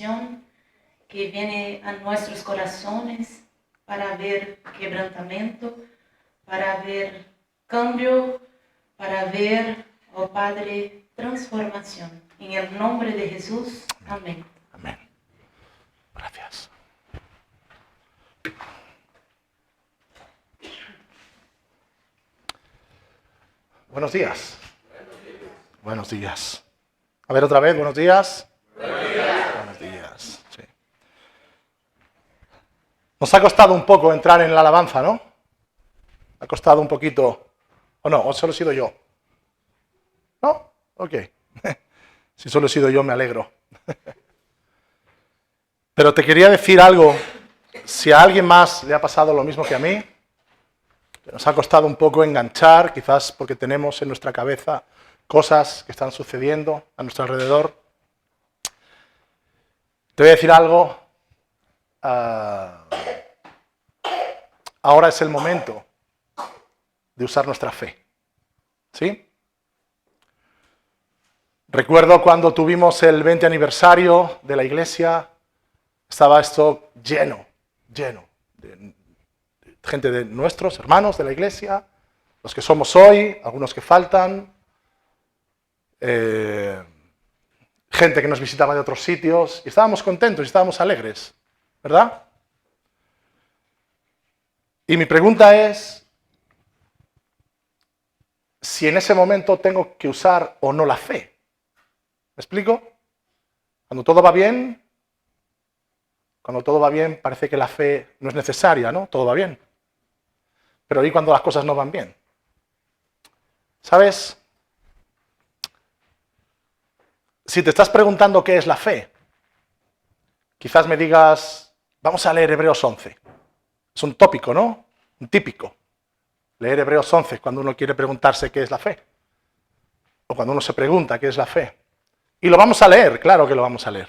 transformación que viene a nuestros corazones para ver quebrantamiento, para ver cambio, para ver, oh Padre, transformación. En el nombre de Jesús, amén. Amén. Gracias. Buenos días. Buenos días. A ver otra vez, buenos días. Buenos días. Sí. Nos ha costado un poco entrar en la alabanza, ¿no? Ha costado un poquito. ¿O no? ¿O solo he sido yo? ¿No? Ok. Si solo he sido yo, me alegro. Pero te quería decir algo. Si a alguien más le ha pasado lo mismo que a mí, que nos ha costado un poco enganchar, quizás porque tenemos en nuestra cabeza cosas que están sucediendo a nuestro alrededor. Te voy a decir algo. Ahora es el momento de usar nuestra fe. ¿Sí? Recuerdo cuando tuvimos el 20 aniversario de la iglesia, estaba esto lleno de gente de nuestros hermanos de la iglesia, los que somos hoy, algunos que faltan, gente que nos visitaba de otros sitios, y estábamos contentos y estábamos alegres, ¿verdad? Y mi pregunta es, si en ese momento tengo que usar o no la fe. ¿Me explico? Cuando todo va bien parece que la fe no es necesaria, ¿no? Todo va bien. Pero ¿y cuando las cosas no van bien? ¿Sabes? Si te estás preguntando qué es la fe, quizás me digas, vamos a leer Hebreos 11. Es un tópico, ¿no? Un típico. Leer Hebreos 11 cuando uno quiere preguntarse qué es la fe. O cuando uno se pregunta qué es la fe. Y lo vamos a leer, claro que lo vamos a leer.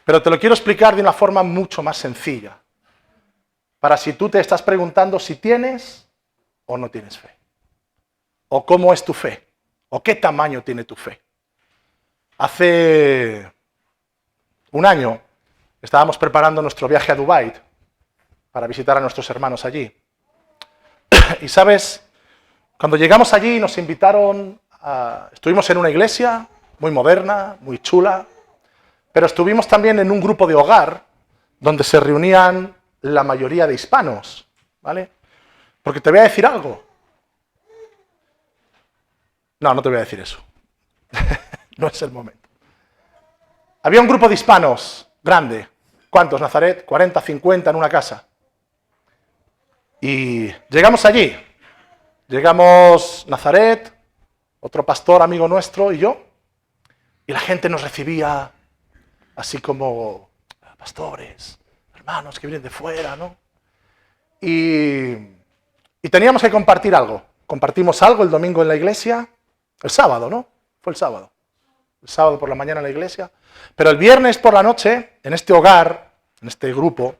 Pero te lo quiero explicar de una forma mucho más sencilla. Para si tú te estás preguntando si tienes o no tienes fe. O cómo es tu fe. O qué tamaño tiene tu fe. Hace un año estábamos preparando nuestro viaje a Dubái para visitar a nuestros hermanos allí. Y sabes, cuando llegamos allí nos invitaron estuvimos en una iglesia muy moderna, muy chula, pero estuvimos también en un grupo de hogar donde se reunían la mayoría de hispanos, ¿vale? Porque te voy a decir algo. No, no te voy a decir eso. No es el momento. Había un grupo de hispanos grande. ¿Cuántos, Nazaret? 40, 50 en una casa. Y llegamos allí. Llegamos Nazaret, otro pastor amigo nuestro y yo. Y la gente nos recibía así como pastores, hermanos que vienen de fuera, ¿no? Y teníamos que compartir algo. Compartimos algo el domingo en la iglesia. El sábado, ¿no? Fue el sábado. El sábado por la mañana en la iglesia. Pero el viernes por la noche, en este hogar, en este grupo,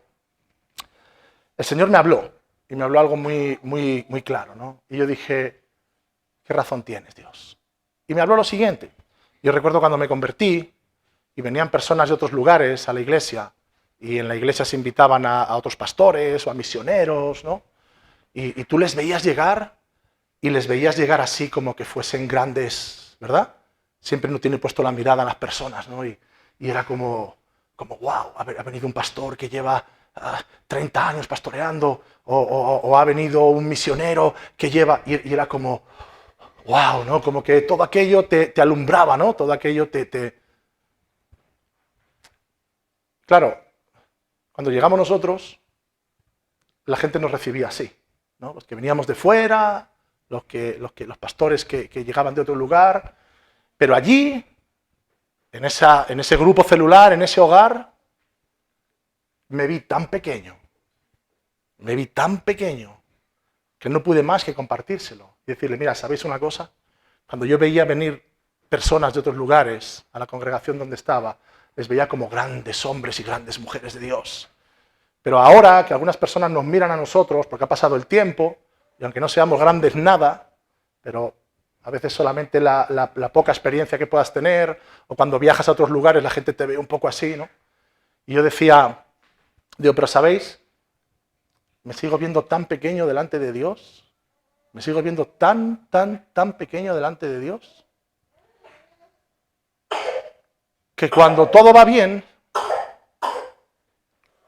el Señor me habló. Y me habló algo muy claro, ¿no? Y yo dije, ¿qué razón tienes, Dios? Y me habló lo siguiente. Yo recuerdo cuando me convertí y venían personas de otros lugares a la iglesia y en la iglesia se invitaban a otros pastores o a misioneros, ¿no? Y tú les veías llegar y les veías llegar así como que fuesen grandes, ¿verdad? Siempre uno tiene puesto la mirada en las personas, ¿no? Y era como wow, ha venido un pastor que lleva 30 años pastoreando o ha venido un misionero que lleva... Y era como... wow, ¿no? Como que todo aquello te alumbraba, ¿no? Todo aquello te... Claro, cuando llegamos nosotros, la gente nos recibía así, ¿no? Los que veníamos de fuera, los pastores que llegaban de otro lugar, pero allí, en ese grupo celular, en ese hogar, me vi tan pequeño, que no pude más que compartírselo y decirle, mira, ¿sabéis una cosa? Cuando yo veía venir personas de otros lugares a la congregación donde estaba, les veía como grandes hombres y grandes mujeres de Dios. Pero ahora que algunas personas nos miran a nosotros, porque ha pasado el tiempo, y aunque no seamos grandes nada, pero A veces solamente la poca experiencia que puedas tener, o cuando viajas a otros lugares la gente te ve un poco así, ¿no? Y yo decía, pero ¿sabéis? Me sigo viendo tan pequeño delante de Dios. Me sigo viendo tan pequeño delante de Dios. Que cuando todo va bien,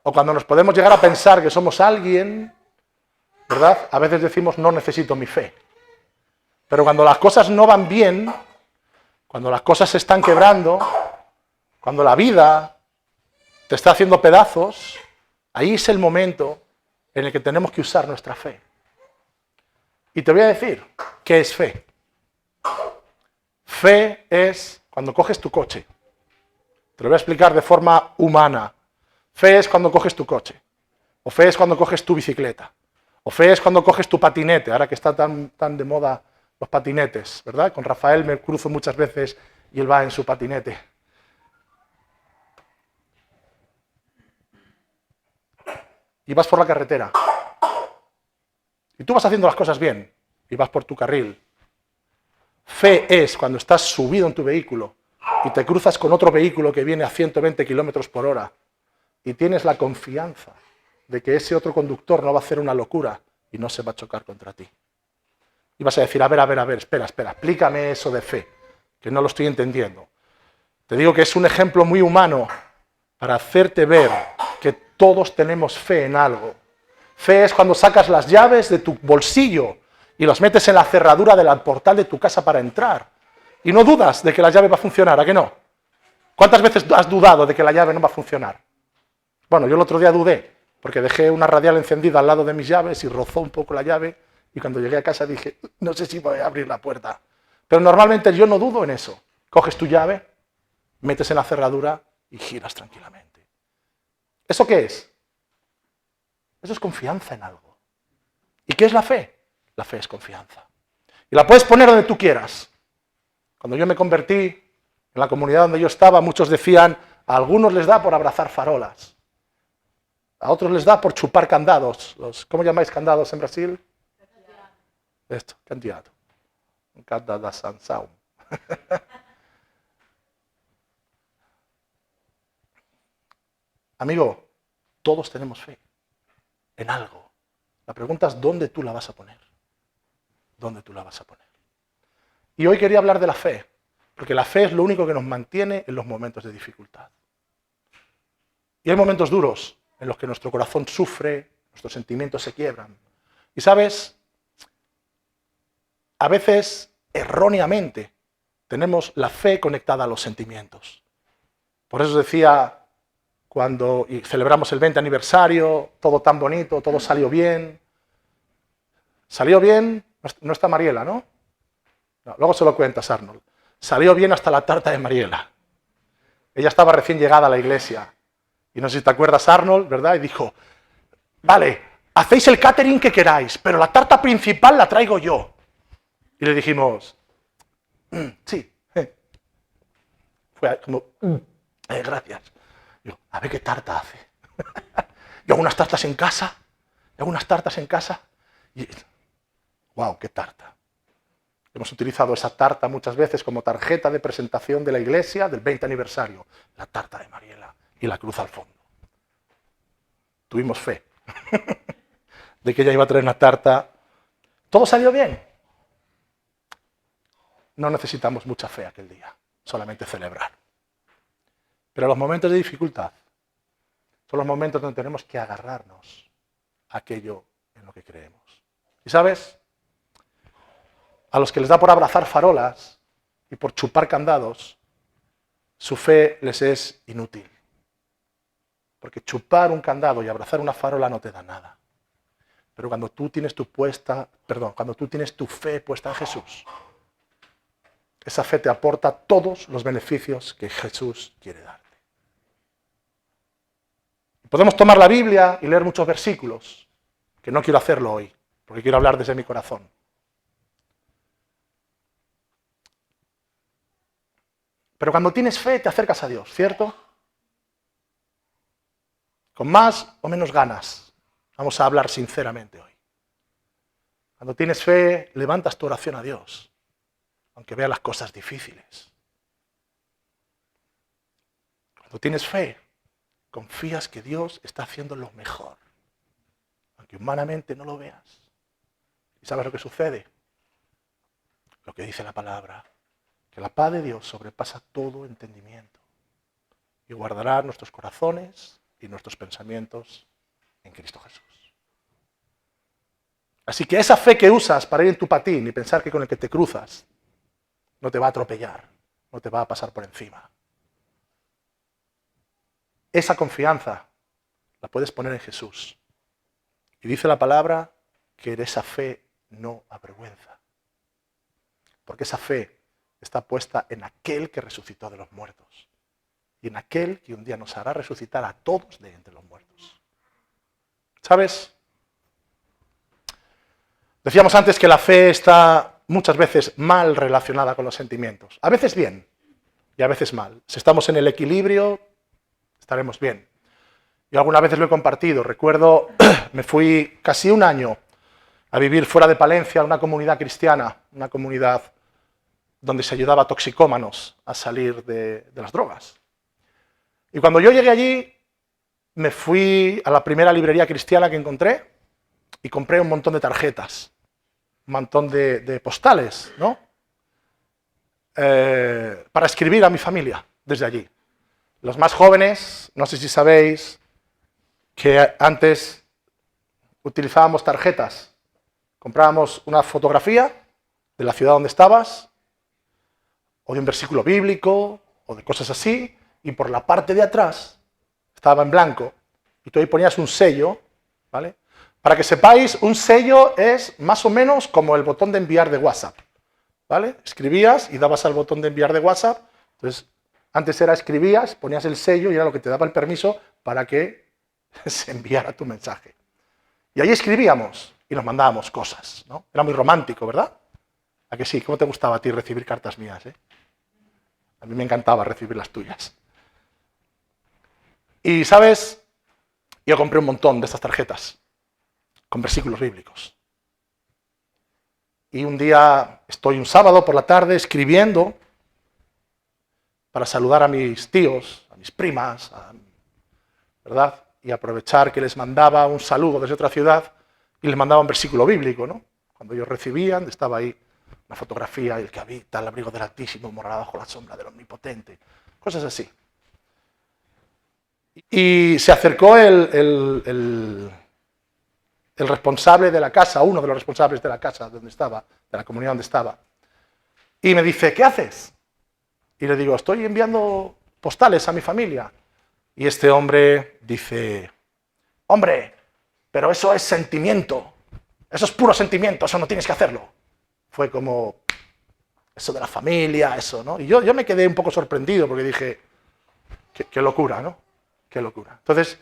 o cuando nos podemos llegar a pensar que somos alguien, ¿verdad? A veces decimos, no necesito mi fe. Pero cuando las cosas no van bien, cuando las cosas se están quebrando, cuando la vida te está haciendo pedazos, ahí es el momento en el que tenemos que usar nuestra fe. Y te voy a decir, ¿qué es fe? Fe es cuando coges tu coche. Te lo voy a explicar de forma humana. Fe es cuando coges tu coche. O fe es cuando coges tu bicicleta. O fe es cuando coges tu patinete, ahora que está tan de moda los patinetes, ¿verdad? Con Rafael me cruzo muchas veces y él va en su patinete. Y vas por la carretera. Y tú vas haciendo las cosas bien y vas por tu carril. Fe es cuando estás subido en tu vehículo y te cruzas con otro vehículo que viene a 120 kilómetros por hora y tienes la confianza de que ese otro conductor no va a hacer una locura y no se va a chocar contra ti. Y vas a decir, a ver, espera, explícame eso de fe, que no lo estoy entendiendo. Te digo que es un ejemplo muy humano para hacerte ver que todos tenemos fe en algo. Fe es cuando sacas las llaves de tu bolsillo y las metes en la cerradura del portal de tu casa para entrar. Y no dudas de que la llave va a funcionar, ¿a que no? ¿Cuántas veces has dudado de que la llave no va a funcionar? Bueno, yo el otro día dudé, porque dejé una radial encendida al lado de mis llaves y rozó un poco la llave, y cuando llegué a casa dije, no sé si voy a abrir la puerta. Pero normalmente yo no dudo en eso. Coges tu llave, metes en la cerradura y giras tranquilamente. ¿Eso qué es? Eso es confianza en algo. ¿Y qué es la fe? La fe es confianza. Y la puedes poner donde tú quieras. Cuando yo me convertí en la comunidad donde yo estaba, muchos decían, a algunos les da por abrazar farolas, a otros les da por chupar candados. ¿Cómo llamáis candados en Brasil? Esto, candidato. Candada Sansão. Amigo, todos tenemos fe en algo. La pregunta es ¿dónde tú la vas a poner? ¿Dónde tú la vas a poner? Y hoy quería hablar de la fe, porque la fe es lo único que nos mantiene en los momentos de dificultad. Y hay momentos duros en los que nuestro corazón sufre, nuestros sentimientos se quiebran. Y sabes, a veces, erróneamente, tenemos la fe conectada a los sentimientos. Por eso decía, cuando celebramos el 20 aniversario, todo tan bonito, todo salió bien. ¿Salió bien? No está Mariela, ¿no? No, luego se lo cuentas, Arnold. Salió bien hasta la tarta de Mariela. Ella estaba recién llegada a la iglesia. Y no sé si te acuerdas, Arnold, ¿verdad? Y dijo, vale, hacéis el catering que queráis, pero la tarta principal la traigo yo. Y le dijimos, sí. Fue como, gracias. Digo, a ver qué tarta hace. Yo hago unas tartas en casa, y wow, qué tarta. Hemos utilizado esa tarta muchas veces como tarjeta de presentación de la iglesia del 20 aniversario. La tarta de Mariela y la cruz al fondo. Tuvimos fe de que ella iba a traer una tarta. ¿Todo salió bien? No necesitamos mucha fe aquel día, solamente celebrar. Pero los momentos de dificultad son los momentos donde tenemos que agarrarnos a aquello en lo que creemos. ¿Y sabes? A los que les da por abrazar farolas y por chupar candados, su fe les es inútil. Porque chupar un candado y abrazar una farola no te da nada. Pero cuando tú tienes tu fe puesta en Jesús, esa fe te aporta todos los beneficios que Jesús quiere darte. Podemos tomar la Biblia y leer muchos versículos, que no quiero hacerlo hoy, porque quiero hablar desde mi corazón. Pero cuando tienes fe te acercas a Dios, ¿cierto? Con más o menos ganas. Vamos a hablar sinceramente hoy. Cuando tienes fe, levantas tu oración a Dios. aunque veas las cosas difíciles. Cuando tienes fe, confías que Dios está haciendo lo mejor, aunque humanamente no lo veas. ¿Y sabes lo que sucede? Lo que dice la palabra, que la paz de Dios sobrepasa todo entendimiento y guardará nuestros corazones y nuestros pensamientos en Cristo Jesús. Así que esa fe que usas para ir en tu patín y pensar que con el que te cruzas no te va a atropellar, no te va a pasar por encima. Esa confianza la puedes poner en Jesús. Y dice la palabra que esa fe no avergüenza. Porque esa fe está puesta en aquel que resucitó de los muertos. Y en aquel que un día nos hará resucitar a todos de entre los muertos. ¿Sabes? Decíamos antes que la fe está muchas veces mal relacionada con los sentimientos. A veces bien y a veces mal. Si estamos en el equilibrio, estaremos bien. Yo algunas veces lo he compartido. Recuerdo, me fui casi un año a vivir fuera de Palencia, a una comunidad cristiana, una comunidad donde se ayudaba a toxicómanos a salir de las drogas. Y cuando yo llegué allí, me fui a la primera librería cristiana que encontré y compré un montón de tarjetas, un montón de postales, ¿no? Para escribir a mi familia desde allí. Los más jóvenes, no sé si sabéis, que antes utilizábamos tarjetas. Comprábamos una fotografía de la ciudad donde estabas, o de un versículo bíblico, o de cosas así, y por la parte de atrás estaba en blanco, y tú ahí ponías un sello, ¿vale? Para que sepáis, un sello es más o menos como el botón de enviar de WhatsApp, ¿vale? Escribías y dabas al botón de enviar de WhatsApp, entonces antes era escribías, ponías el sello y era lo que te daba el permiso para que se enviara tu mensaje. Y ahí escribíamos y nos mandábamos cosas, ¿no? Era muy romántico, ¿verdad? ¿A que sí? ¿Cómo te gustaba a ti recibir cartas mías, eh? A mí me encantaba recibir las tuyas. Y, ¿sabes? Yo compré un montón de estas tarjetas con versículos bíblicos. Y un día estoy un sábado por la tarde escribiendo para saludar a mis tíos, a mis primas, ¿verdad? Y aprovechar que les mandaba un saludo desde otra ciudad y les mandaba un versículo bíblico, ¿no? Cuando ellos recibían, estaba ahí una fotografía, el que habita al abrigo del Altísimo morará bajo la sombra del Omnipotente, cosas así. Y se acercó el responsable de la casa, uno de los responsables de la casa donde estaba, de la comunidad donde estaba, y me dice, ¿qué haces? Y le digo, estoy enviando postales a mi familia. Y este hombre dice, hombre, pero eso es sentimiento, eso es puro sentimiento, eso no tienes que hacerlo. Fue como, eso de la familia, eso, ¿no? Y yo me quedé un poco sorprendido porque dije, qué locura, ¿no? Qué locura. Entonces,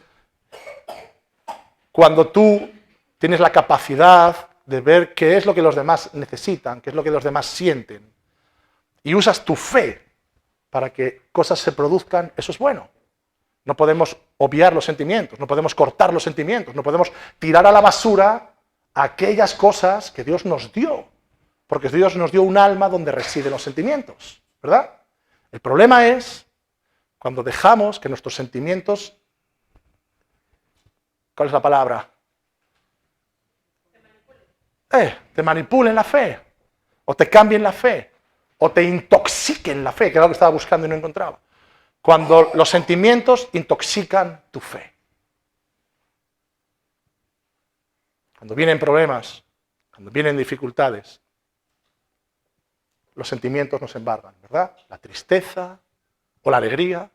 cuando tú tienes la capacidad de ver qué es lo que los demás necesitan, qué es lo que los demás sienten, y usas tu fe para que cosas se produzcan, eso es bueno. No podemos obviar los sentimientos, no podemos cortar los sentimientos, no podemos tirar a la basura aquellas cosas que Dios nos dio, porque Dios nos dio un alma donde residen los sentimientos, ¿verdad? El problema es cuando dejamos que nuestros sentimientos, ¿cuál es la palabra? Te manipulen la fe, o te cambien la fe, o te intoxiquen la fe, que era lo que estaba buscando y no encontraba. Cuando los sentimientos intoxican tu fe. Cuando vienen problemas, cuando vienen dificultades, los sentimientos nos embargan, ¿verdad? La tristeza o la alegría.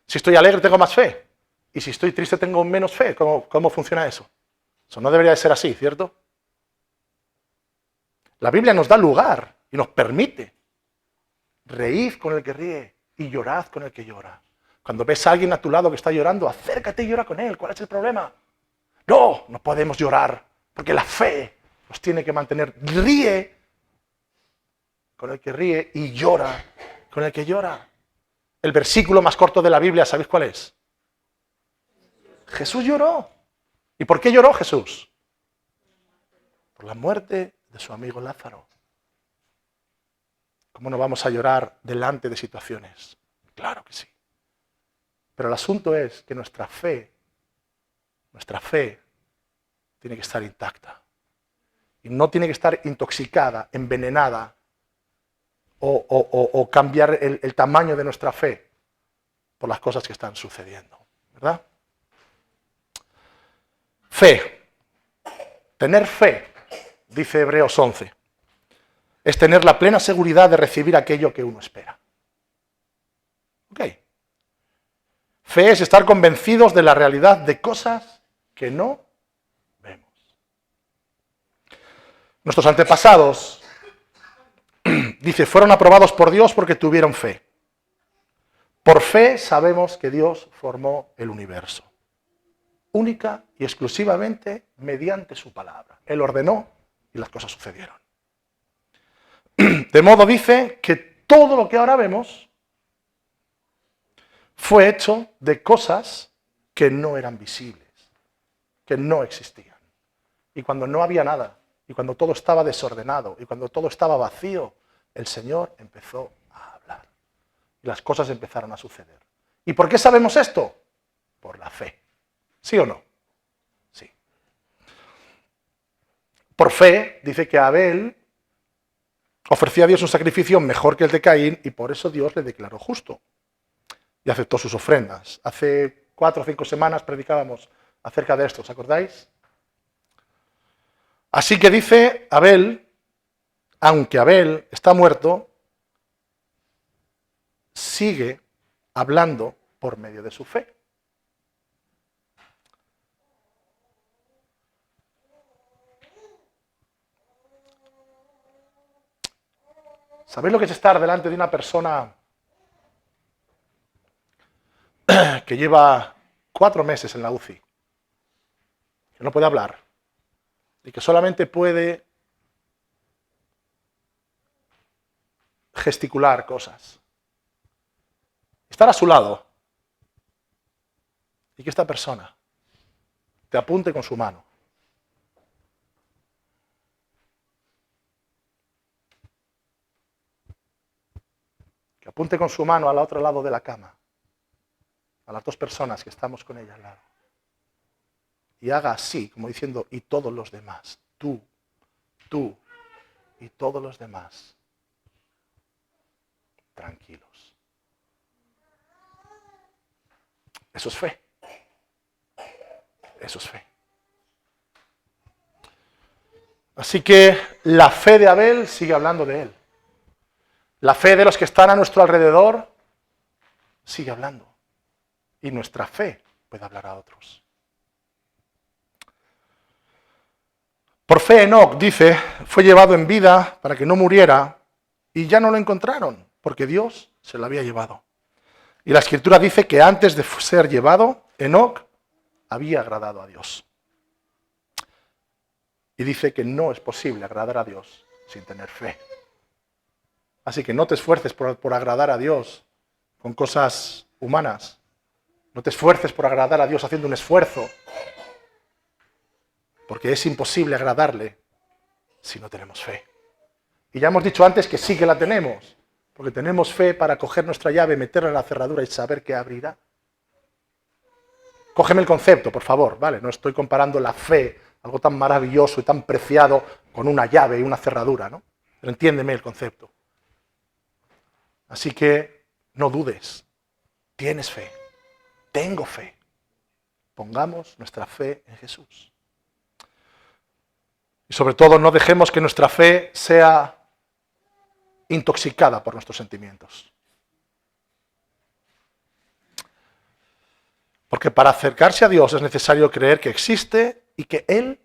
Si estoy alegre tengo más fe, y si estoy triste tengo menos fe. ¿Cómo funciona eso? Eso no debería de ser así, ¿cierto? La Biblia nos da lugar y nos permite. Reíd con el que ríe y llorad con el que llora. Cuando ves a alguien a tu lado que está llorando, acércate y llora con él. ¿Cuál es el problema? No podemos llorar, porque la fe nos tiene que mantener. Ríe con el que ríe y llora con el que llora. El versículo más corto de la Biblia, ¿sabéis cuál es? Jesús lloró. ¿Y por qué lloró Jesús? Por la muerte de su amigo Lázaro. ¿Cómo no vamos a llorar delante de situaciones? Claro que sí. Pero el asunto es que nuestra fe tiene que estar intacta. Y no tiene que estar intoxicada, envenenada, o cambiar el tamaño de nuestra fe por las cosas que están sucediendo. ¿Verdad? Fe. Tener fe, dice Hebreos 11, es tener la plena seguridad de recibir aquello que uno espera. ¿Ok? Fe es estar convencidos de la realidad de cosas que no vemos. Nuestros antepasados, dice, fueron aprobados por Dios porque tuvieron fe. Por fe sabemos que Dios formó el universo, única y exclusivamente mediante su palabra. Él ordenó y las cosas sucedieron. De modo, dice, que todo lo que ahora vemos fue hecho de cosas que no eran visibles, que no existían. Y cuando no había nada, y cuando todo estaba desordenado, y cuando todo estaba vacío, el Señor empezó a hablar. Y las cosas empezaron a suceder. ¿Y por qué sabemos esto? Por la fe. ¿Sí o no? Sí. Por fe, dice que Abel ofrecía a Dios un sacrificio mejor que el de Caín, y por eso Dios le declaró justo. Y aceptó sus ofrendas. Hace 4 o 5 semanas predicábamos acerca de esto, ¿os acordáis? Así que dice Abel, aunque Abel está muerto, sigue hablando por medio de su fe. ¿Sabéis lo que es estar delante de una persona que lleva 4 meses en la UCI, que no puede hablar y que solamente puede gesticular cosas? Estar a su lado y que esta persona te apunte con su mano. Que apunte con su mano al otro lado de la cama, a las 2 personas que estamos con ella al lado. Y haga así, como diciendo, y todos los demás, tú y todos los demás, tranquilos. Eso es fe. Eso es fe. Así que la fe de Abel sigue hablando de él. La fe de los que están a nuestro alrededor sigue hablando. Y nuestra fe puede hablar a otros. Por fe Enoc, dice, fue llevado en vida para que no muriera y ya no lo encontraron, porque Dios se lo había llevado. Y la Escritura dice que antes de ser llevado, Enoc había agradado a Dios. Y dice que no es posible agradar a Dios sin tener fe. Así que no te esfuerces por agradar a Dios con cosas humanas. No te esfuerces por agradar a Dios haciendo un esfuerzo. Porque es imposible agradarle si no tenemos fe. Y ya hemos dicho antes que sí que la tenemos. Porque tenemos fe para coger nuestra llave, meterla en la cerradura y saber que abrirá. Cógeme el concepto, por favor, ¿vale? No estoy comparando la fe, algo tan maravilloso y tan preciado, con una llave y una cerradura, ¿no? Pero entiéndeme el concepto. Así que no dudes. Tienes fe. Tengo fe. Pongamos nuestra fe en Jesús. Y sobre todo no dejemos que nuestra fe sea intoxicada por nuestros sentimientos. Porque para acercarse a Dios es necesario creer que existe y que Él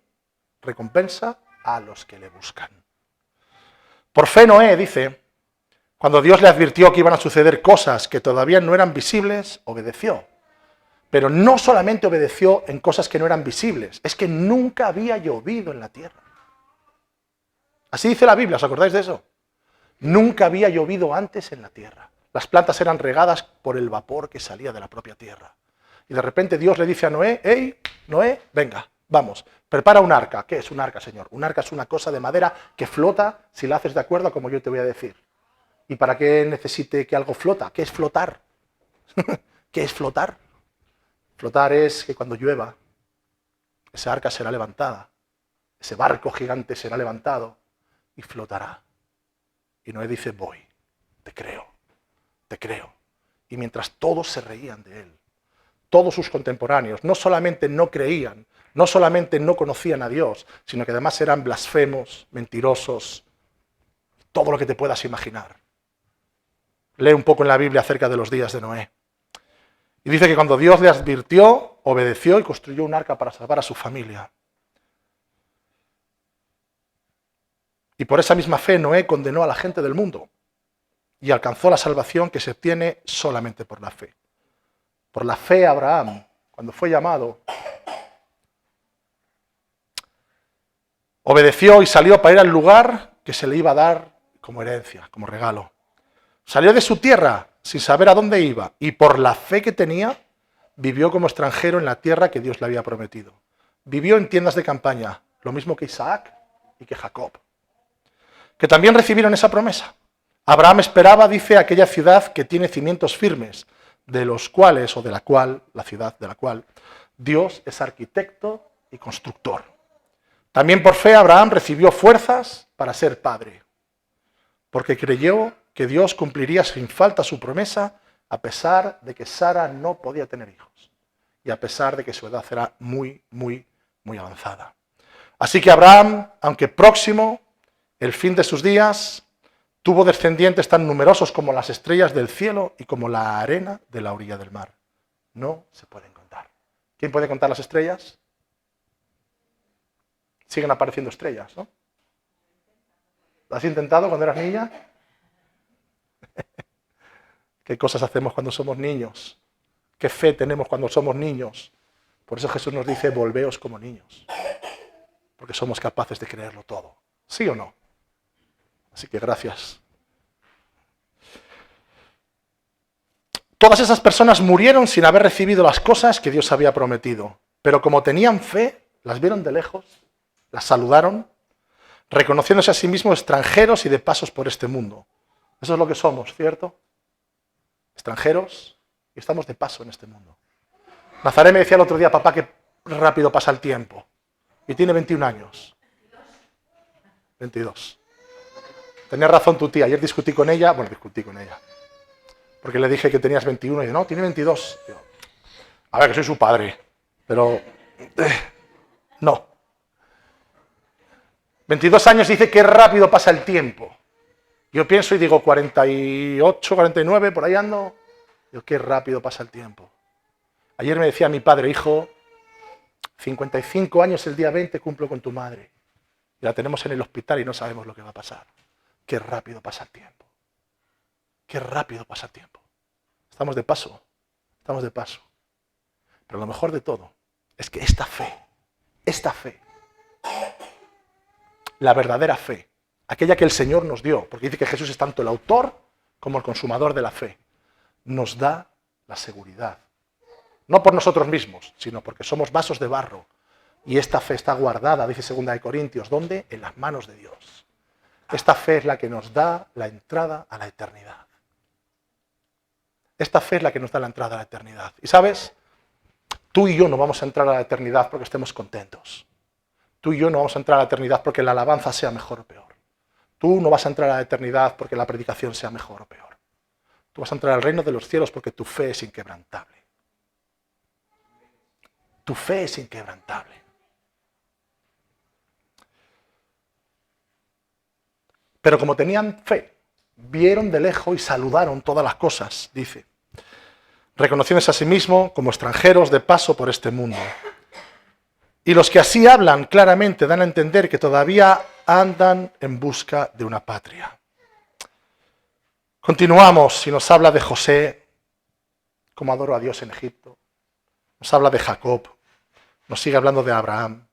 recompensa a los que le buscan. Por fe Noé, dice, cuando Dios le advirtió que iban a suceder cosas que todavía no eran visibles, obedeció. Pero no solamente obedeció en cosas que no eran visibles, es que nunca había llovido en la tierra. Así dice la Biblia, ¿os acordáis de eso? Nunca había llovido antes en la tierra. Las plantas eran regadas por el vapor que salía de la propia tierra. Y de repente Dios le dice a Noé, hey, Noé, venga, vamos, prepara un arca. ¿Qué es un arca, Señor? Un arca es una cosa de madera que flota si la haces de acuerdo a como yo te voy a decir. ¿Y para qué necesite que algo flota? ¿Qué es flotar? ¿Qué es flotar? Flotar es que cuando llueva, esa arca será levantada, ese barco gigante será levantado y flotará. Y Noé dice, voy, te creo, te creo. Y mientras todos se reían de él, todos sus contemporáneos, no solamente no creían, no solamente no conocían a Dios, sino que además eran blasfemos, mentirosos, todo lo que te puedas imaginar. Lee un poco en la Biblia acerca de los días de Noé. Y dice que cuando Dios le advirtió, obedeció y construyó un arca para salvar a su familia. Y por esa misma fe Noé condenó a la gente del mundo y alcanzó la salvación que se obtiene solamente por la fe. Por la fe Abraham, cuando fue llamado, obedeció y salió para ir al lugar que se le iba a dar como herencia, como regalo. Salió de su tierra sin saber a dónde iba y por la fe que tenía, vivió como extranjero en la tierra que Dios le había prometido. Vivió en tiendas de campaña, lo mismo que Isaac y que Jacob, que también recibieron esa promesa. Abraham esperaba, dice, aquella ciudad que tiene cimientos firmes, de los cuales, o de la cual, la ciudad de la cual, Dios es arquitecto y constructor. También por fe Abraham recibió fuerzas para ser padre, porque creyó que Dios cumpliría sin falta su promesa, a pesar de que Sara no podía tener hijos, y a pesar de que su edad era muy avanzada. Así que Abraham, aunque próximo el fin de sus días, tuvo descendientes tan numerosos como las estrellas del cielo y como la arena de la orilla del mar. No se pueden contar. ¿Quién puede contar las estrellas? Siguen apareciendo estrellas, ¿no? ¿Lo has intentado cuando eras niña? ¿Qué cosas hacemos cuando somos niños? ¿Qué fe tenemos cuando somos niños? Por eso Jesús nos dice, volveos como niños. Porque somos capaces de creerlo todo. ¿Sí o no? Así que gracias. Todas esas personas murieron sin haber recibido las cosas que Dios había prometido. Pero como tenían fe, las vieron de lejos, las saludaron, reconociéndose a sí mismos extranjeros y de pasos por este mundo. Eso es lo que somos, ¿cierto? Extranjeros y estamos de paso en este mundo. Nazaret me decía el otro día, papá, que rápido pasa el tiempo. Y tiene 21 años. 22. Tenía razón tu tía. Ayer discutí con ella. Porque le dije que tenías 21 y dice, no, tiene 22. Digo, a ver, que soy su padre. Pero, no. 22 años dice que rápido pasa el tiempo. Yo pienso y digo 48, 49, por ahí ando. Digo, qué rápido pasa el tiempo. Ayer me decía mi padre, hijo, 55 años el día 20 cumplo con tu madre. Y la tenemos en el hospital y no sabemos lo que va a pasar. Qué rápido pasa el tiempo. Qué rápido pasa el tiempo. Estamos de paso. Pero lo mejor de todo es que esta fe, la verdadera fe, aquella que el Señor nos dio, porque dice que Jesús es tanto el autor como el consumador de la fe, nos da la seguridad. No por nosotros mismos, sino porque somos vasos de barro. Y esta fe está guardada, dice 2 Corintios, ¿dónde? En las manos de Dios. Esta fe es la que nos da la entrada a la eternidad. Esta fe es la que nos da la entrada a la eternidad. Y ¿sabes? Tú y yo no vamos a entrar a la eternidad porque estemos contentos. Tú y yo no vamos a entrar a la eternidad porque la alabanza sea mejor o peor. Tú no vas a entrar a la eternidad porque la predicación sea mejor o peor. Tú vas a entrar al reino de los cielos porque tu fe es inquebrantable. Tu fe es inquebrantable. Pero como tenían fe, vieron de lejos y saludaron todas las cosas, dice, reconociéndose a sí mismos como extranjeros de paso por este mundo. Y los que así hablan claramente dan a entender que todavía andan en busca de una patria. Continuamos y nos habla de José, como adoró a Dios en Egipto. Nos habla de Jacob, nos sigue hablando de Abraham,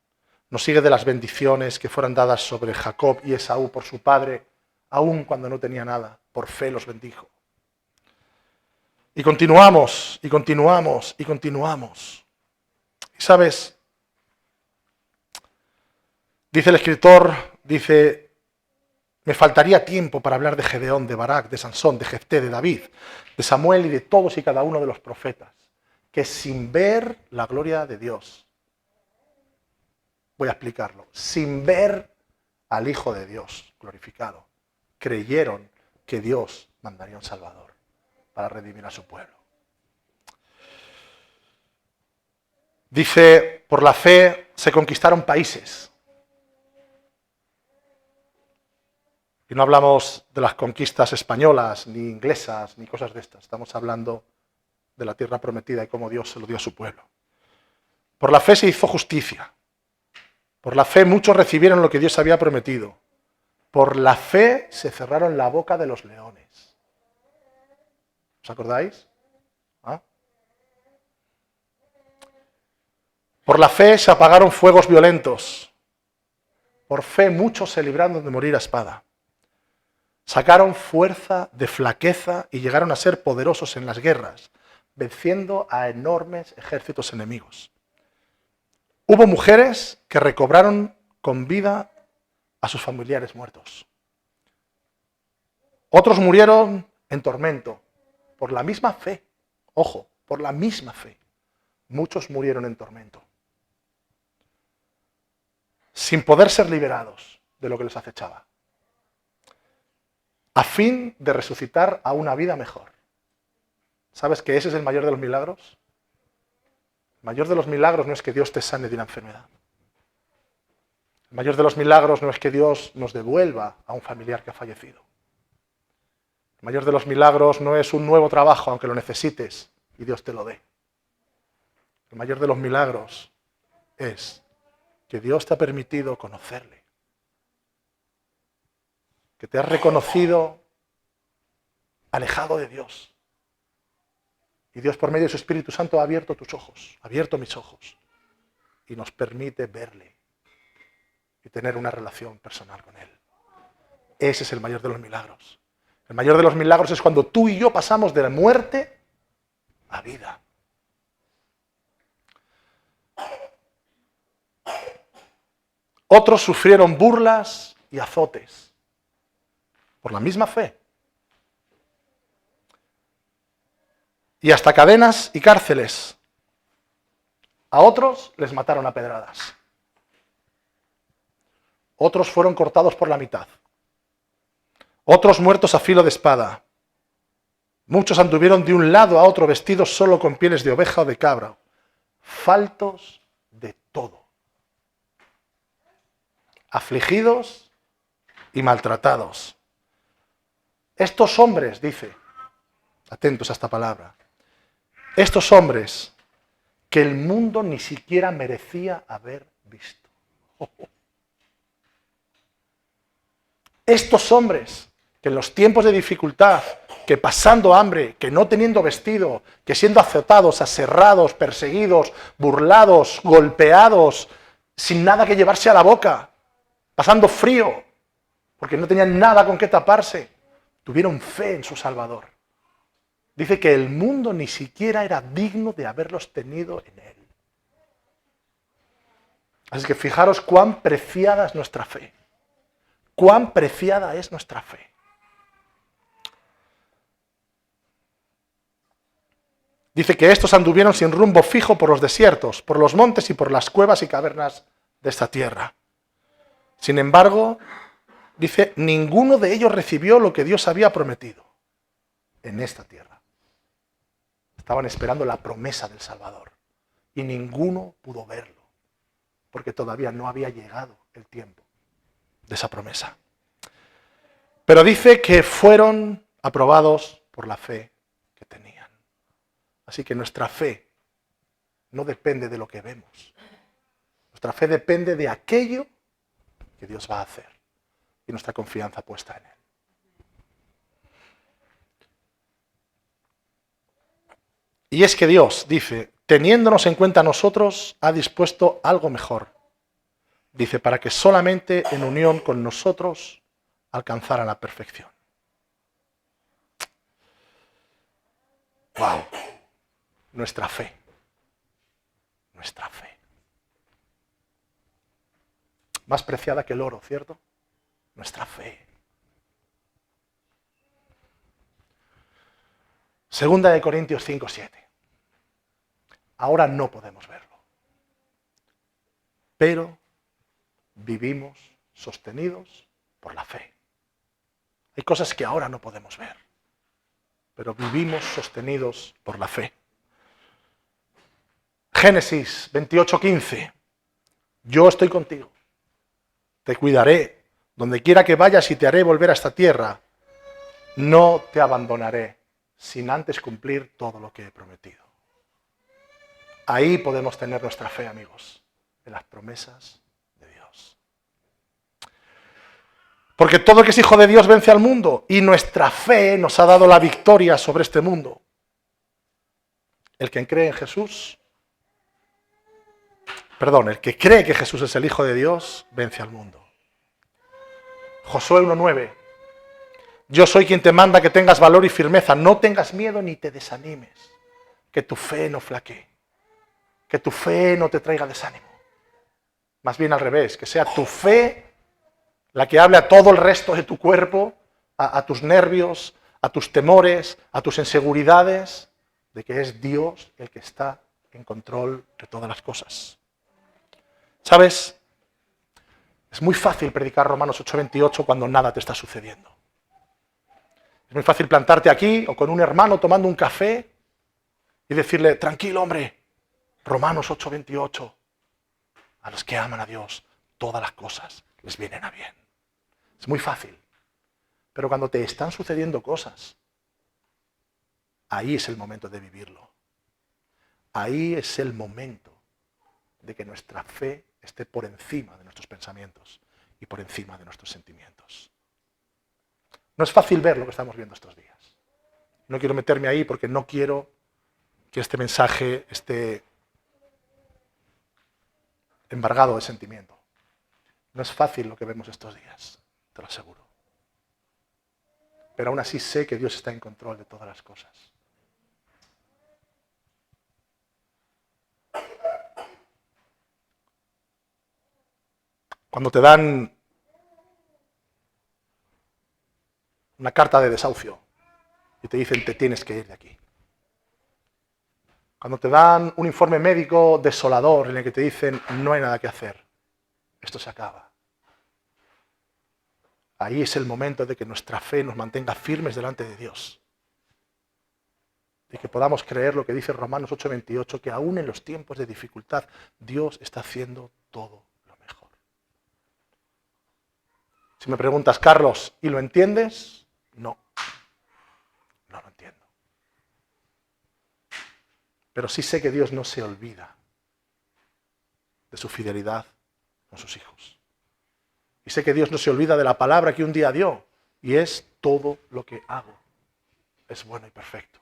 nos sigue de las bendiciones que fueron dadas sobre Jacob y Esaú por su padre, aun cuando no tenía nada, por fe los bendijo. Y continuamos, y continuamos, y continuamos. Y sabes, dice el escritor, dice, Me faltaría tiempo para hablar de Gedeón, de Barak, de Sansón, de Jefté, de David, de Samuel y de todos y cada uno de los profetas, que sin ver la gloria de Dios, voy a explicarlo, sin ver al Hijo de Dios glorificado, creyeron que Dios mandaría un Salvador para redimir a su pueblo. Dice, por la fe se conquistaron países. Y no hablamos de las conquistas españolas, ni inglesas, ni cosas de estas. Estamos hablando de la tierra prometida y cómo Dios se lo dio a su pueblo. Por la fe se hizo justicia. Por la fe muchos recibieron lo que Dios había prometido. Por la fe se cerraron la boca de los leones. ¿Os acordáis? ¿Ah? Por la fe se apagaron fuegos violentos. Por fe muchos se libraron de morir a espada. Sacaron fuerza de flaqueza y llegaron a ser poderosos en las guerras, venciendo a enormes ejércitos enemigos. Hubo mujeres que recobraron con vida a sus familiares muertos. Otros murieron en tormento por la misma fe. Ojo, por la misma fe. Muchos murieron en tormento, sin poder ser liberados de lo que les acechaba, a fin de resucitar a una vida mejor. ¿Sabes que ese es el mayor de los milagros? El mayor de los milagros no es que Dios te sane de una enfermedad. El mayor de los milagros no es que Dios nos devuelva a un familiar que ha fallecido. El mayor de los milagros no es un nuevo trabajo, aunque lo necesites, y Dios te lo dé. El mayor de los milagros es que Dios te ha permitido conocerle, que te has reconocido alejado de Dios. Y Dios por medio de su Espíritu Santo ha abierto tus ojos, ha abierto mis ojos, y nos permite verle y tener una relación personal con Él. Ese es el mayor de los milagros. El mayor de los milagros es cuando tú y yo pasamos de la muerte a vida. Otros sufrieron burlas y azotes por la misma fe. Y hasta cadenas y cárceles. A otros les mataron a pedradas. Otros fueron cortados por la mitad. Otros muertos a filo de espada. Muchos anduvieron de un lado a otro vestidos solo con pieles de oveja o de cabra, faltos de todo, afligidos y maltratados. Estos hombres, dice, atentos a esta palabra, estos hombres que el mundo ni siquiera merecía haber visto. Estos hombres que en los tiempos de dificultad, que pasando hambre, que no teniendo vestido, que siendo azotados, aserrados, perseguidos, burlados, golpeados, sin nada que llevarse a la boca, pasando frío, porque no tenían nada con qué taparse, tuvieron fe en su Salvador. Dice que el mundo ni siquiera era digno de haberlos tenido en él. Así que fijaros cuán preciada es nuestra fe. Cuán preciada es nuestra fe. Dice que estos anduvieron sin rumbo fijo por los desiertos, por los montes y por las cuevas y cavernas de esta tierra. Sin embargo, dice, ninguno de ellos recibió lo que Dios había prometido en esta tierra. Estaban esperando la promesa del Salvador y ninguno pudo verlo, porque todavía no había llegado el tiempo de esa promesa. Pero dice que fueron aprobados por la fe que tenían. Así que nuestra fe no depende de lo que vemos. Nuestra fe depende de aquello que Dios va a hacer y nuestra confianza puesta en Él. Y es que Dios, dice, teniéndonos en cuenta a nosotros, ha dispuesto algo mejor. Dice, para que solamente en unión con nosotros alcanzaran la perfección. ¡Wow! Nuestra fe. Nuestra fe. Más preciada que el oro, ¿cierto? Nuestra fe. Segunda de Corintios 5:7. Ahora no podemos verlo, pero vivimos sostenidos por la fe. Hay cosas que ahora no podemos ver, pero vivimos sostenidos por la fe. Génesis 28:15. Yo estoy contigo, te cuidaré, donde quiera que vayas y te haré volver a esta tierra. No te abandonaré sin antes cumplir todo lo que he prometido. Ahí podemos tener nuestra fe, amigos, en las promesas de Dios. Porque todo el que es hijo de Dios vence al mundo y nuestra fe nos ha dado la victoria sobre este mundo. El que cree que Jesús es el Hijo de Dios, vence al mundo. Josué 1:9. Yo soy quien te manda que tengas valor y firmeza. No tengas miedo ni te desanimes. Que tu fe no flaquee. Que tu fe no te traiga desánimo. Más bien al revés, que sea tu fe la que hable a todo el resto de tu cuerpo, a tus nervios, a tus temores, a tus inseguridades, de que es Dios el que está en control de todas las cosas. ¿Sabes? Es muy fácil predicar Romanos 8:28 cuando nada te está sucediendo. Es muy fácil plantarte aquí o con un hermano tomando un café y decirle, tranquilo hombre, Romanos 8:28, a los que aman a Dios, todas las cosas les vienen a bien. Es muy fácil. Pero cuando te están sucediendo cosas, ahí es el momento de vivirlo. Ahí es el momento de que nuestra fe esté por encima de nuestros pensamientos y por encima de nuestros sentimientos. No es fácil ver lo que estamos viendo estos días. No quiero meterme ahí porque no quiero que este mensaje esté embargado de sentimiento. No es fácil lo que vemos estos días, te lo aseguro. Pero aún así sé que Dios está en control de todas las cosas. Cuando te dan una carta de desahucio y te dicen te tienes que ir de aquí. Cuando te dan un informe médico desolador en el que te dicen no hay nada que hacer, esto se acaba. Ahí es el momento de que nuestra fe nos mantenga firmes delante de Dios. De que podamos creer lo que dice Romanos 8:28, que aún en los tiempos de dificultad Dios está haciendo todo lo mejor. Si me preguntas, Carlos, ¿y lo entiendes? No lo entiendo. Pero sí sé que Dios no se olvida de su fidelidad con sus hijos. Y sé que Dios no se olvida de la palabra que un día dio, y es todo lo que hago es bueno y perfecto.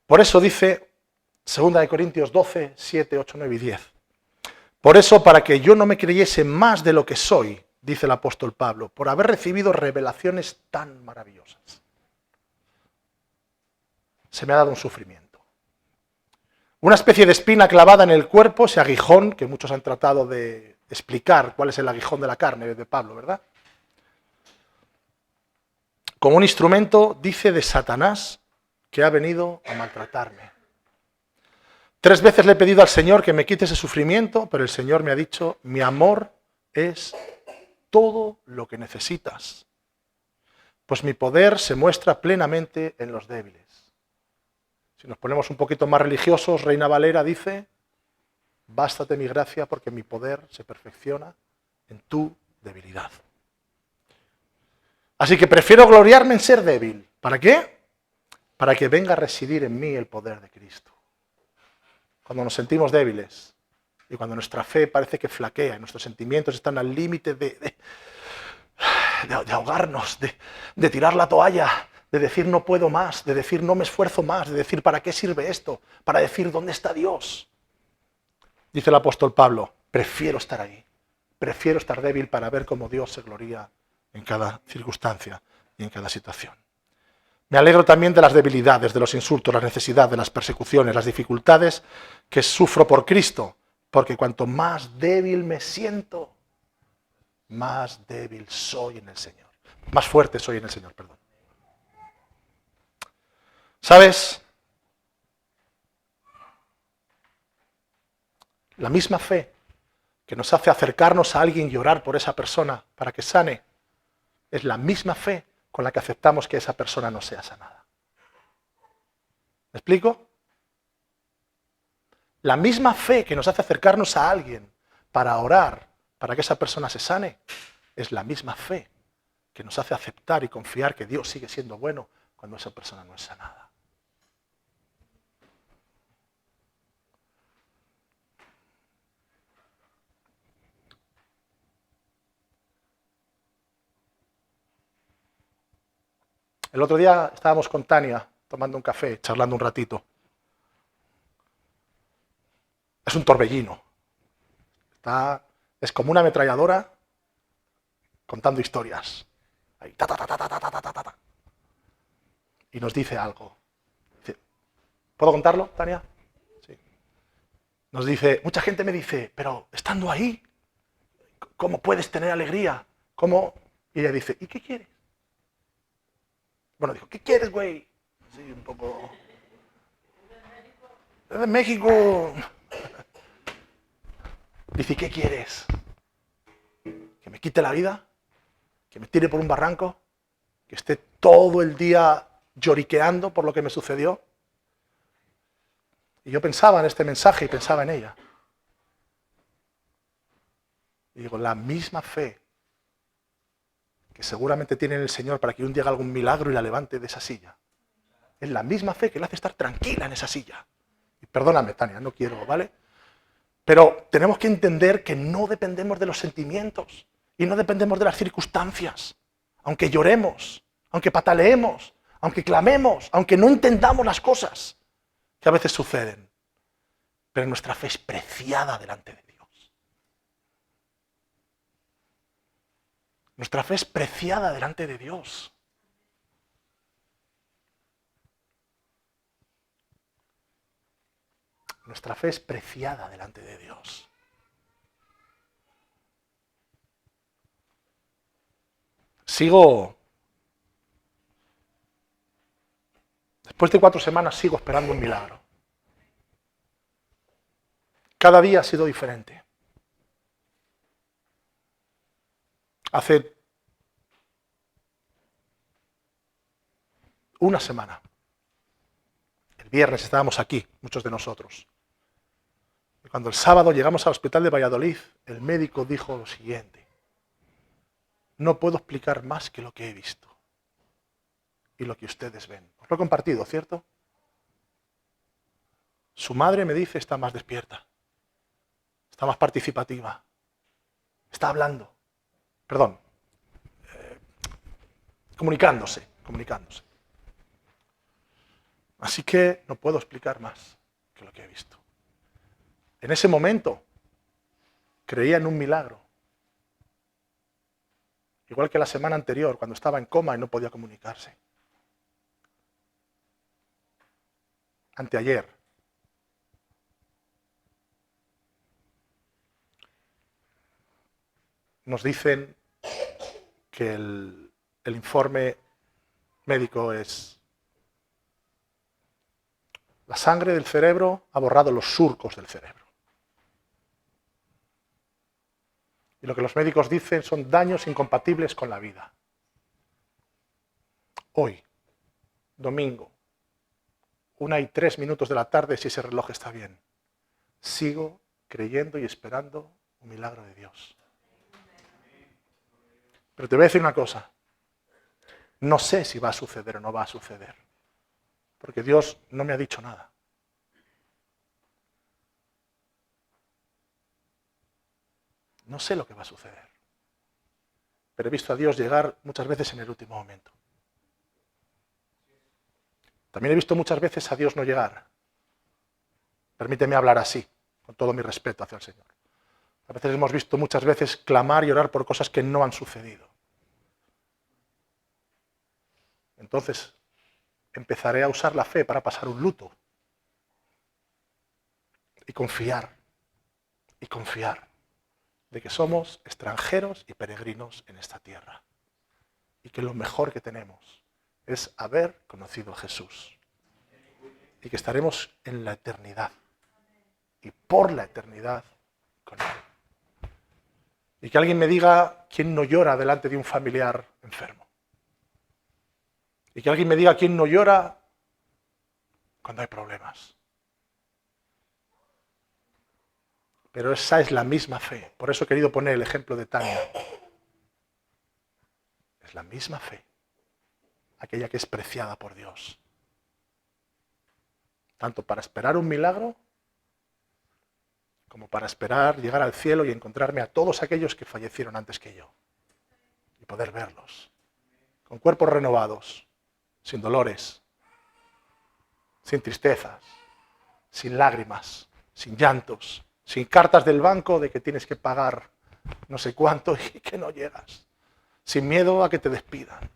Por eso dice 2 Corintios 12, 7, 8, 9 y 10. Por eso, para que yo no me creyese más de lo que soy, dice el apóstol Pablo, por haber recibido revelaciones tan maravillosas, se me ha dado un sufrimiento. Una especie de espina clavada en el cuerpo, ese aguijón, que muchos han tratado de explicar cuál es el aguijón de la carne de Pablo, ¿verdad? Como un instrumento, dice, de Satanás, que ha venido a maltratarme. 3 veces le he pedido al Señor que me quite ese sufrimiento, pero el Señor me ha dicho, mi amor es todo lo que necesitas, pues mi poder se muestra plenamente en los débiles. Si nos ponemos un poquito más religiosos, Reina Valera dice, bástate mi gracia porque mi poder se perfecciona en tu debilidad. Así que prefiero gloriarme en ser débil. ¿Para qué? Para que venga a residir en mí el poder de Cristo. Cuando nos sentimos débiles y cuando nuestra fe parece que flaquea, nuestros sentimientos están al límite de ahogarnos, de tirar la toalla, de decir no puedo más, de decir no me esfuerzo más, de decir ¿para qué sirve esto? Para decir ¿dónde está Dios? Dice el apóstol Pablo, prefiero estar ahí, prefiero estar débil para ver cómo Dios se gloría en cada circunstancia y en cada situación. Me alegro también de las debilidades, de los insultos, las necesidades, de las persecuciones, las dificultades que sufro por Cristo, porque cuanto más débil me siento, más débil soy en el Señor. Más fuerte soy en el Señor, perdón. ¿Sabes? La misma fe que nos hace acercarnos a alguien y orar por esa persona para que sane, es la misma fe con la que aceptamos que esa persona no sea sanada. ¿Me explico? La misma fe que nos hace acercarnos a alguien para orar, para que esa persona se sane, es la misma fe que nos hace aceptar y confiar que Dios sigue siendo bueno cuando esa persona no es sanada. El otro día estábamos con Tania tomando un café, charlando un ratito. Es un torbellino. Es como una ametralladora contando historias. Ahí, ta, ta, ta, ta, ta, ta, ta, ta, ta. Y nos dice algo. ¿Puedo contarlo, Tania? Sí. Nos dice, mucha gente me dice, pero estando ahí, ¿cómo puedes tener alegría? ¿Cómo? Y ella dice, ¿y qué quieres? Bueno, dijo, ¿qué quieres, güey? Así un poco... Es de México. Dice, ¿qué quieres? ¿Que me quite la vida? ¿Que me tire por un barranco? ¿Que esté todo el día lloriqueando por lo que me sucedió? Y yo pensaba en este mensaje y pensaba en ella. Y digo, la misma fe que seguramente tiene en el Señor para que un día haga algún milagro y la levante de esa silla. Es la misma fe que le hace estar tranquila en esa silla. Y perdóname, Tania, no quiero, ¿vale? Pero tenemos que entender que no dependemos de los sentimientos y no dependemos de las circunstancias. Aunque lloremos, aunque pataleemos, aunque clamemos, aunque no entendamos las cosas que a veces suceden. Pero nuestra fe es preciada delante de Dios. Nuestra fe es preciada delante de Dios. Nuestra fe es preciada delante de Dios. Después de 4 semanas sigo esperando un milagro. Cada día ha sido diferente. Hace una semana, el viernes estábamos aquí, muchos de nosotros. Y cuando el sábado llegamos al hospital de Valladolid, el médico dijo lo siguiente: no puedo explicar más que lo que he visto y lo que ustedes ven. Os lo he compartido, ¿cierto? Su madre me dice está más despierta, está más participativa, está hablando, perdón, comunicándose. Así que no puedo explicar más que lo que he visto. En ese momento creía en un milagro. Igual que la semana anterior, cuando estaba en coma y no podía comunicarse. Anteayer. Nos dicen que el informe médico es: la sangre del cerebro ha borrado los surcos del cerebro. Y lo que los médicos dicen son daños incompatibles con la vida. Hoy, domingo, 1:03 de la tarde, si ese reloj está bien, sigo creyendo y esperando un milagro de Dios. Pero te voy a decir una cosa. No sé si va a suceder o no va a suceder. Porque Dios no me ha dicho nada. No sé lo que va a suceder. Pero he visto a Dios llegar muchas veces en el último momento. También he visto muchas veces a Dios no llegar. Permíteme hablar así, con todo mi respeto hacia el Señor. A veces hemos visto muchas veces clamar y orar por cosas que no han sucedido. Entonces, empezaré a usar la fe para pasar un luto. Y confiar de que somos extranjeros y peregrinos en esta tierra. Y que lo mejor que tenemos es haber conocido a Jesús. Y que estaremos en la eternidad. Y por la eternidad con Él. Y que alguien me diga quién no llora delante de un familiar enfermo. Y que alguien me diga quién no llora cuando hay problemas. Pero esa es la misma fe. Por eso he querido poner el ejemplo de Tania. Es la misma fe. Aquella que es preciada por Dios. Tanto para esperar un milagro, como para esperar llegar al cielo y encontrarme a todos aquellos que fallecieron antes que yo. Y poder verlos. Con cuerpos renovados, sin dolores, sin tristezas, sin lágrimas, sin llantos, sin cartas del banco de que tienes que pagar no sé cuánto y que no llegas. Sin miedo a que te despidan.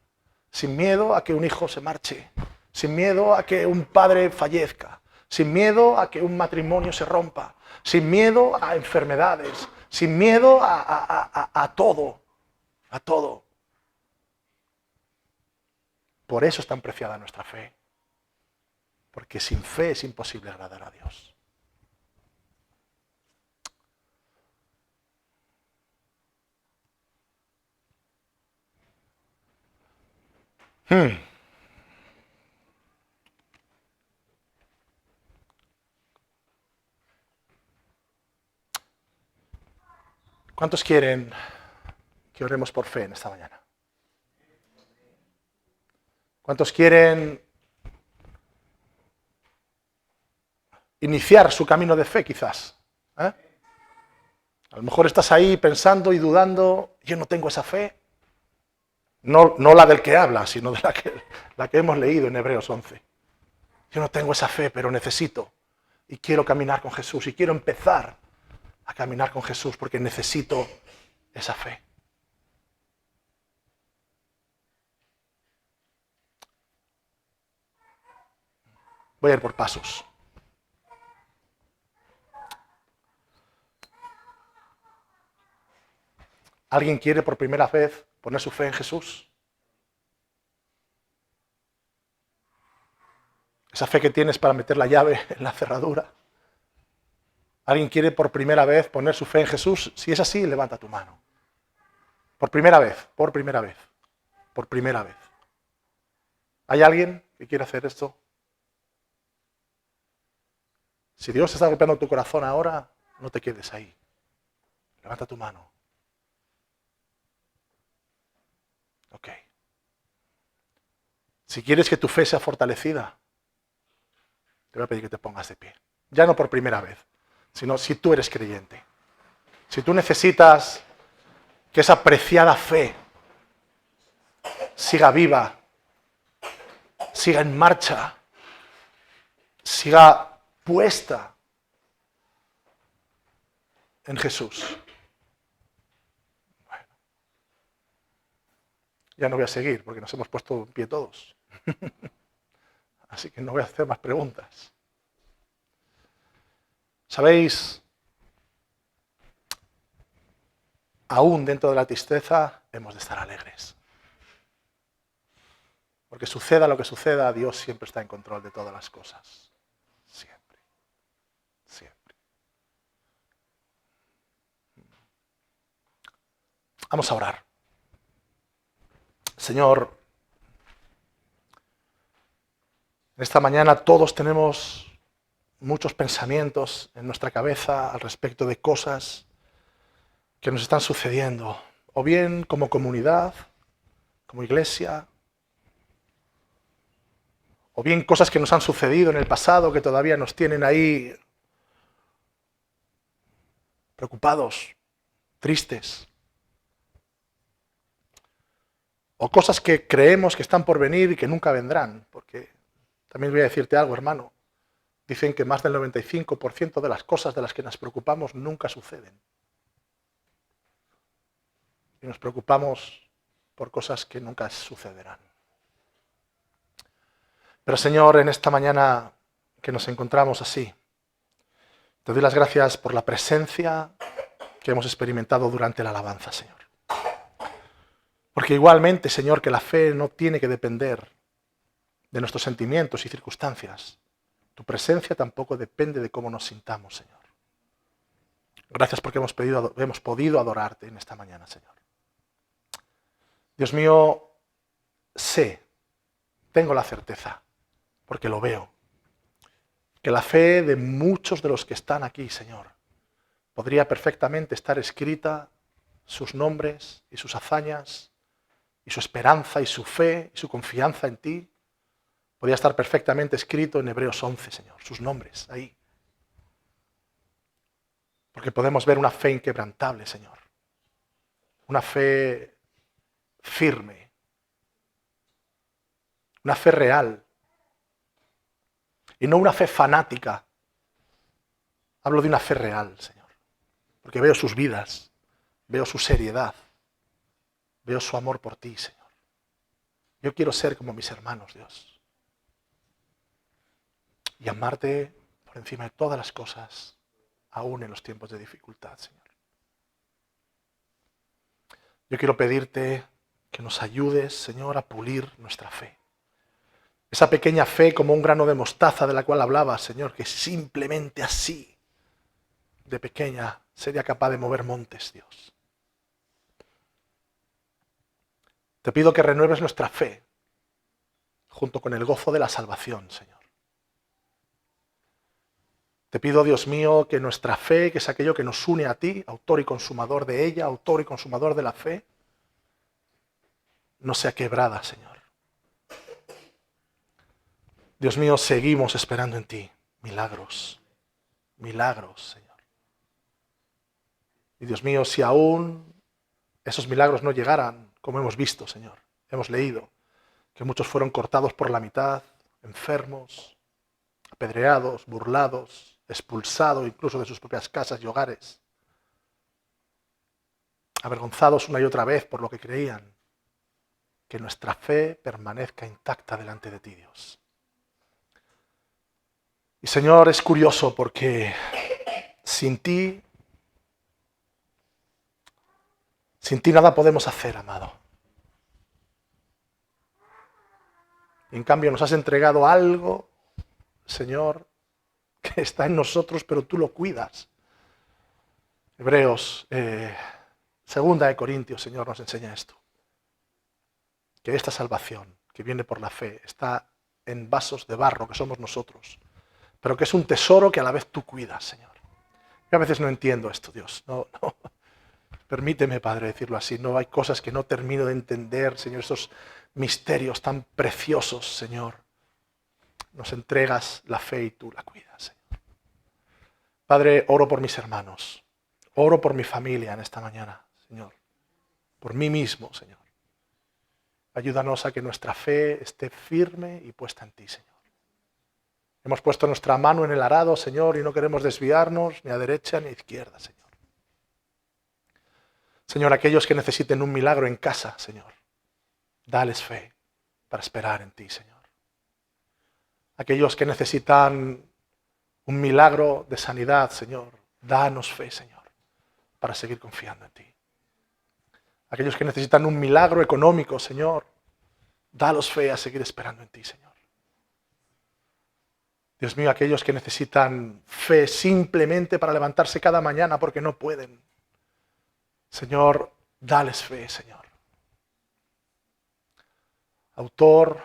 Sin miedo a que un hijo se marche. Sin miedo a que un padre fallezca. Sin miedo a que un matrimonio se rompa. Sin miedo a enfermedades. Sin miedo a todo. A todo. Por eso es tan preciada nuestra fe. Porque sin fe es imposible agradar a Dios. ¿Cuántos quieren que oremos por fe en esta mañana? ¿Cuántos quieren iniciar su camino de fe quizás? A lo mejor estás ahí pensando y dudando, yo no tengo esa fe. No la del que habla, sino de la que hemos leído en Hebreos 11. Yo no tengo esa fe, pero necesito y quiero caminar con Jesús y quiero empezar a caminar con Jesús porque necesito esa fe. Voy a ir por pasos. ¿Alguien quiere por primera vez poner su fe en Jesús? Esa fe que tienes para meter la llave en la cerradura. ¿Alguien quiere por primera vez poner su fe en Jesús? Si es así, levanta tu mano. Por primera vez, por primera vez, por primera vez. ¿Hay alguien que quiere hacer esto? Si Dios está golpeando tu corazón ahora, no te quedes ahí. Levanta tu mano. Ok. Si quieres que tu fe sea fortalecida, te voy a pedir que te pongas de pie. Ya no por primera vez, sino si tú eres creyente. Si tú necesitas que esa preciada fe siga viva, siga en marcha, siga puesta en Jesús. Bueno, ya no voy a seguir porque nos hemos puesto en pie todos. Así que no voy a hacer más preguntas. ¿Sabéis? Aún dentro de la tristeza hemos de estar alegres. Porque suceda lo que suceda, Dios siempre está en control de todas las cosas. Siempre. Siempre. Vamos a orar. Señor, en esta mañana todos tenemos muchos pensamientos en nuestra cabeza al respecto de cosas que nos están sucediendo, o bien como comunidad, como iglesia, o bien cosas que nos han sucedido en el pasado que todavía nos tienen ahí preocupados, tristes, o cosas que creemos que están por venir y que nunca vendrán, porque también voy a decirte algo, hermano, dicen que más del 95% de las cosas de las que nos preocupamos nunca suceden. Y nos preocupamos por cosas que nunca sucederán. Pero Señor, en esta mañana que nos encontramos así, te doy las gracias por la presencia que hemos experimentado durante la alabanza, Señor. Porque igualmente, Señor, que la fe no tiene que depender de nuestros sentimientos y circunstancias. Tu presencia tampoco depende de cómo nos sintamos, Señor. Gracias porque hemos podido adorarte en esta mañana, Señor. Dios mío, tengo la certeza, porque lo veo, que la fe de muchos de los que están aquí, Señor, podría perfectamente estar escrita sus nombres y sus hazañas y su esperanza y su fe y su confianza en ti. Podría estar perfectamente escrito en Hebreos 11, Señor, sus nombres ahí. Porque podemos ver una fe inquebrantable, Señor. Una fe firme. Una fe real. Y no una fe fanática. Hablo de una fe real, Señor. Porque veo sus vidas, veo su seriedad, veo su amor por ti, Señor. Yo quiero ser como mis hermanos, Dios. Y amarte por encima de todas las cosas, aún en los tiempos de dificultad, Señor. Yo quiero pedirte que nos ayudes, Señor, a pulir nuestra fe. Esa pequeña fe como un grano de mostaza de la cual hablaba, Señor, que simplemente así, de pequeña, sería capaz de mover montes, Dios. Te pido que renueves nuestra fe junto con el gozo de la salvación, Señor. Te pido, Dios mío, que nuestra fe, que es aquello que nos une a ti, autor y consumador de ella, autor y consumador de la fe, no sea quebrada, Señor. Dios mío, seguimos esperando en ti milagros, milagros, Señor. Y Dios mío, si aún esos milagros no llegaran, como hemos visto, Señor, hemos leído que muchos fueron cortados por la mitad, enfermos, apedreados, burlados, expulsados incluso de sus propias casas y hogares, avergonzados una y otra vez por lo que creían, que nuestra fe permanezca intacta delante de ti, Dios. Y Señor, es curioso porque sin ti nada podemos hacer, amado. Y en cambio nos has entregado algo, Señor, que está en nosotros, pero tú lo cuidas. Hebreos, 2 de Corintios, Señor, nos enseña esto. Que esta salvación que viene por la fe está en vasos de barro, que somos nosotros, pero que es un tesoro que a la vez tú cuidas, Señor. Yo a veces no entiendo esto, Dios. No. Permíteme, Padre, decirlo así. No hay cosas que no termino de entender, Señor. Estos misterios tan preciosos, Señor. Nos entregas la fe y tú la cuidas, Señor. Padre, oro por mis hermanos. Oro por mi familia en esta mañana, Señor. Por mí mismo, Señor. Ayúdanos a que nuestra fe esté firme y puesta en ti, Señor. Hemos puesto nuestra mano en el arado, Señor, y no queremos desviarnos ni a derecha ni a izquierda, Señor. Señor, aquellos que necesiten un milagro en casa, Señor, dales fe para esperar en ti, Señor. Aquellos que necesitan un milagro de sanidad, Señor, danos fe, Señor, para seguir confiando en ti. Aquellos que necesitan un milagro económico, Señor, dalos fe a seguir esperando en ti, Señor. Dios mío, aquellos que necesitan fe simplemente para levantarse cada mañana porque no pueden, Señor, dales fe, Señor. Autor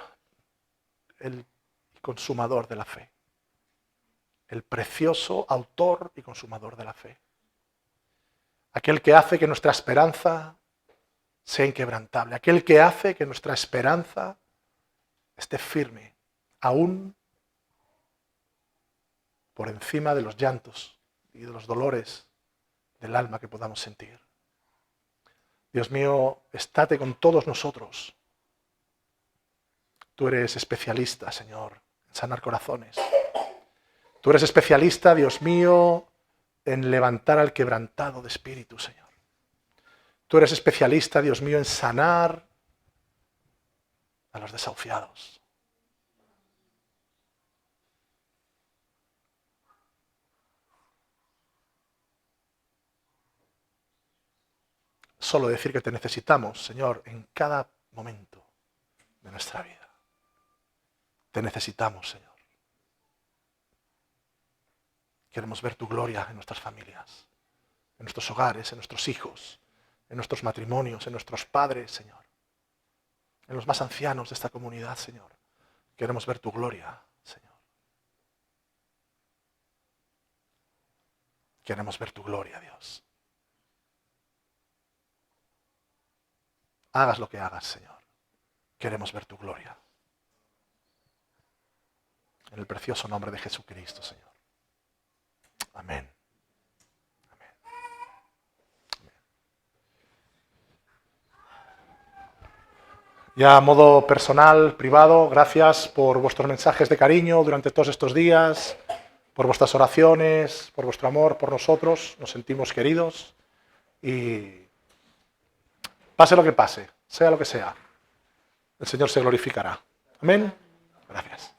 y consumador de la fe. El precioso autor y consumador de la fe. Aquel que hace que nuestra esperanza sea inquebrantable. Aquel que hace que nuestra esperanza esté firme, aún por encima de los llantos y de los dolores del alma que podamos sentir. Dios mío, estate con todos nosotros. Tú eres especialista, Señor, en sanar corazones. Tú eres especialista, Dios mío, en levantar al quebrantado de espíritu, Señor. Tú eres especialista, Dios mío, en sanar a los desahuciados. solo decir que te necesitamos, Señor, en cada momento de nuestra vida. Te necesitamos, Señor. Queremos ver tu gloria en nuestras familias, en nuestros hogares, en nuestros hijos, en nuestros matrimonios, en nuestros padres, Señor. En los más ancianos de esta comunidad, Señor. Queremos ver tu gloria, Señor. Queremos ver tu gloria, Dios. Hagas lo que hagas, Señor. Queremos ver tu gloria. En el precioso nombre de Jesucristo, Señor. Amén. Amén. Amén. Ya a modo personal, privado, gracias por vuestros mensajes de cariño durante todos estos días, por vuestras oraciones, por vuestro amor por nosotros. Nos sentimos queridos y pase lo que pase, sea lo que sea, el Señor se glorificará. Amén. Gracias.